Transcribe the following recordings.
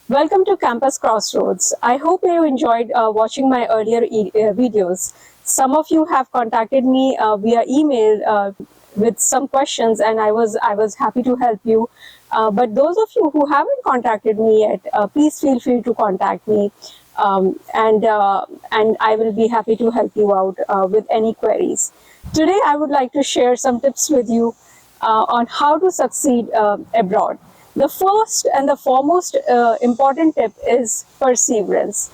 Welcome to Campus Crossroads. I hope you enjoyed watching my earlier videos. Some of you have contacted me via email with some questions, and I was happy to help you. But those of you who haven't contacted me yet, please feel free to contact me, and I will be happy to help you out with any queries. Today, I would like to share some tips with you on how to succeed abroad. The first and the foremost important tip is perseverance.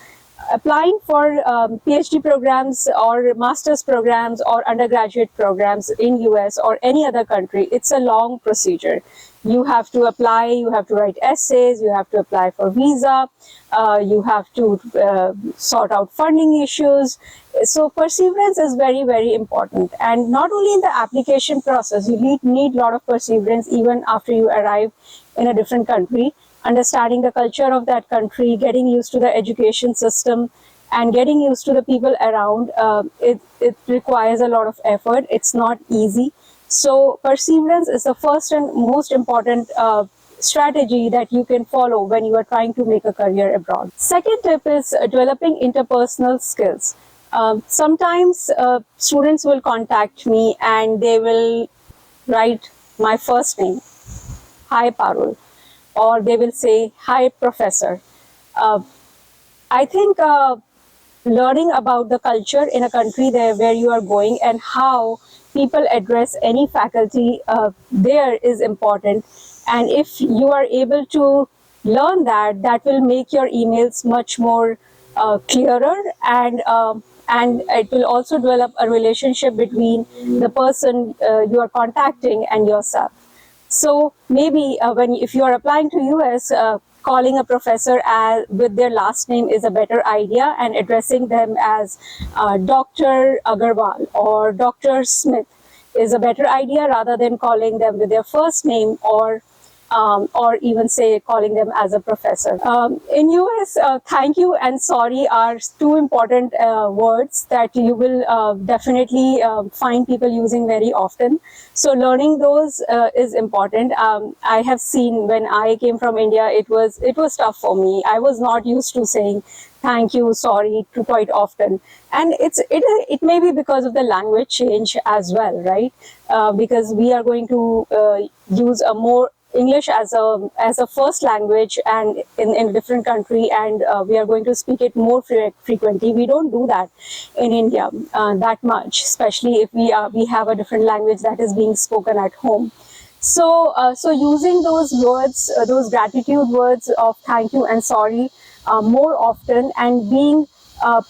Applying for PhD programs or master's programs or undergraduate programs in US or any other country, it's a long procedure. You have to apply, you have to write essays, you have to apply for visa, you have to sort out funding issues. So perseverance is very, very important. And not only in the application process, you need a lot of perseverance even after you arrive in a different country, understanding the culture of that country, getting used to the education system, and getting used to the people around. It requires a lot of effort. It's not easy. So perseverance is the first and most important strategy that you can follow when you are trying to make a career abroad. Second tip is developing interpersonal skills. Sometimes students will contact me and they will write my first name, hi Parul, or they will say, hi Professor. I think learning about the culture in a country there where you are going and how people address any faculty there is important. And if you are able to learn that, that will make your emails much more clearer, and it will also develop a relationship between the person you are contacting and yourself. So maybe if you are applying to US, calling a professor with their last name is a better idea, and addressing them as Dr. Agarwal or Dr. Smith is a better idea rather than calling them with their first name, or even say calling them as a professor. In US, thank you and sorry are two important words that you will definitely find people using very often. So learning those is important. I have seen when I came from India, it was tough for me. I was not used to saying thank you, sorry quite often, and it may be because of the language change as well, right? Because we are going to use a more English as a first language, and in a different country, and we are going to speak it more frequently. We don't do that in India that much, especially if we have a different language that is being spoken at home. So using those words, those gratitude words of thank you and sorry more often, and being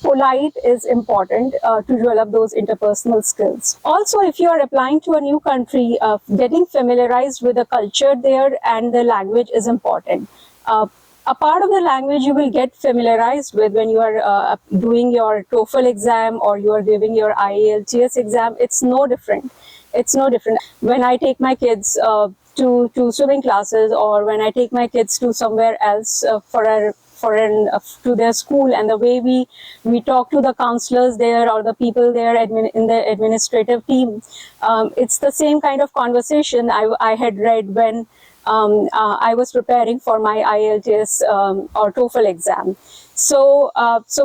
polite is important to develop those interpersonal skills. Also, if you are applying to a new country, getting familiarized with the culture there and the language is important. A part of the language you will get familiarized with when you are doing your TOEFL exam or you are giving your IELTS exam. It's no different. It's no different. When I take my kids to swimming classes, or when I take my kids to somewhere else to their school, and the way we talk to the counselors there or the people there in the administrative team, it's the same kind of conversation I had read when I was preparing for my IELTS or TOEFL exam. So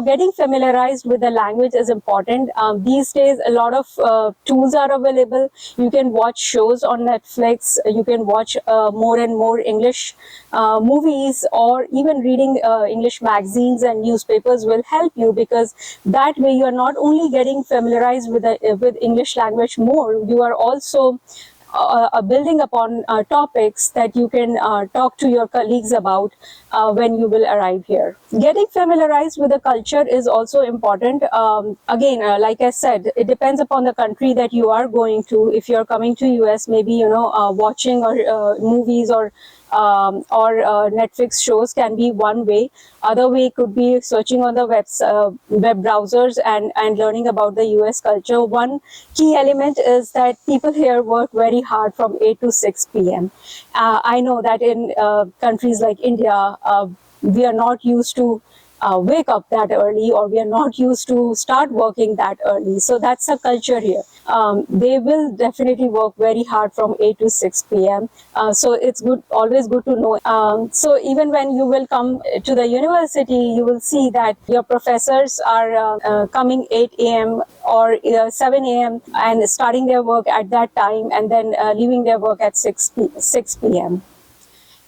getting familiarized with the language is important. These days, a lot of tools are available. You can watch shows on Netflix. You can watch more and more English movies, or even reading English magazines and newspapers will help you, because that way you are not only getting familiarized with English language more, you are also building upon topics that you can talk to your colleagues about when you will arrive here. Getting familiarized with the culture is also important. Again, like I said, it depends upon the country that you are going to. If you're coming to US, maybe watching or movies or Netflix shows can be one way. Other way could be searching on the web browsers and learning about the US culture. One key element is that people here work very hard from 8 to 6 p.m. I know that in countries like India, we are not used to wake up that early, or we are not used to start working that early. So that's a culture here. They will definitely work very hard from 8 to 6 p.m. So it's good, always good to know. So even when you will come to the university, you will see that your professors are coming 8 a.m. or 7 a.m. and starting their work at that time, and then leaving their work at 6 p.m.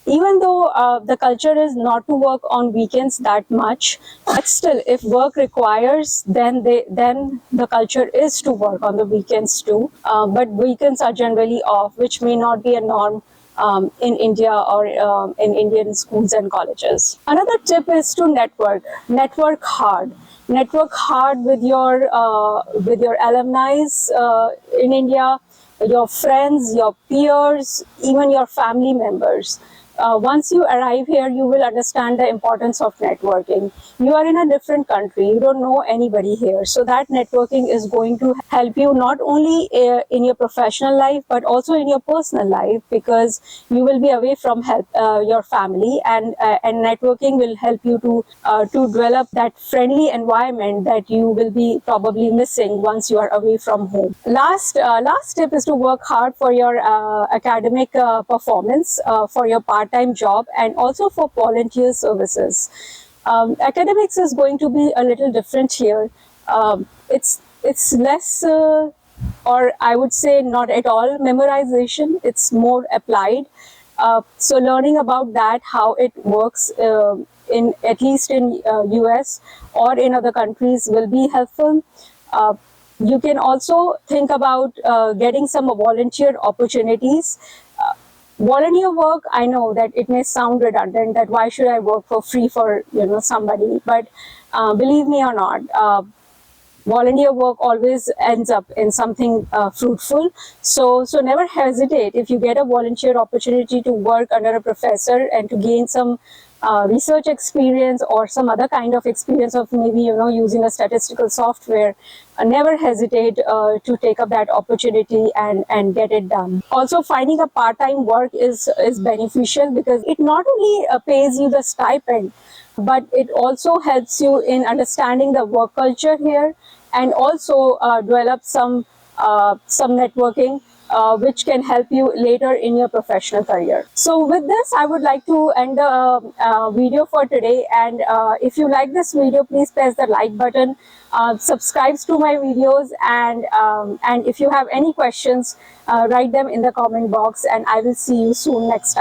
Even though the culture is not to work on weekends that much, but still, if work requires, then the culture is to work on the weekends too. But weekends are generally off, which may not be a norm in India or in Indian schools and colleges. Another tip is to network. Network hard. Network hard with your alumni in India, your friends, your peers, even your family members. Once you arrive here, you will understand the importance of networking. You are in a different country, you don't know anybody here. So that networking is going to help you not only in your professional life, but also in your personal life, because you will be away from your family, and networking will help you to develop that friendly environment that you will be probably missing once you are away from home. Last tip is to work hard for your academic performance, for your part-time job, and also for volunteer services. Academics is going to be a little different here. It's less, or I would say not at all memorization. It's more applied. So learning about that, how it works in at least in US or in other countries, will be helpful. You can also think about getting some volunteer opportunities. Volunteer work, I know that it may sound redundant, that why should I work for free for somebody, but believe me or not, volunteer work always ends up in something fruitful. So never hesitate if you get a volunteer opportunity to work under a professor and to gain some research experience or some other kind of experience of maybe using a statistical software. Never hesitate to take up that opportunity and get it done. Also, finding a part-time work is beneficial, because it not only pays you the stipend, but it also helps you in understanding the work culture here, and also develop some networking, which can help you later in your professional career. So with this, I would like to end the video for today. And if you like this video, please press the like button, subscribe to my videos, and if you have any questions, write them in the comment box, and I will see you soon next time.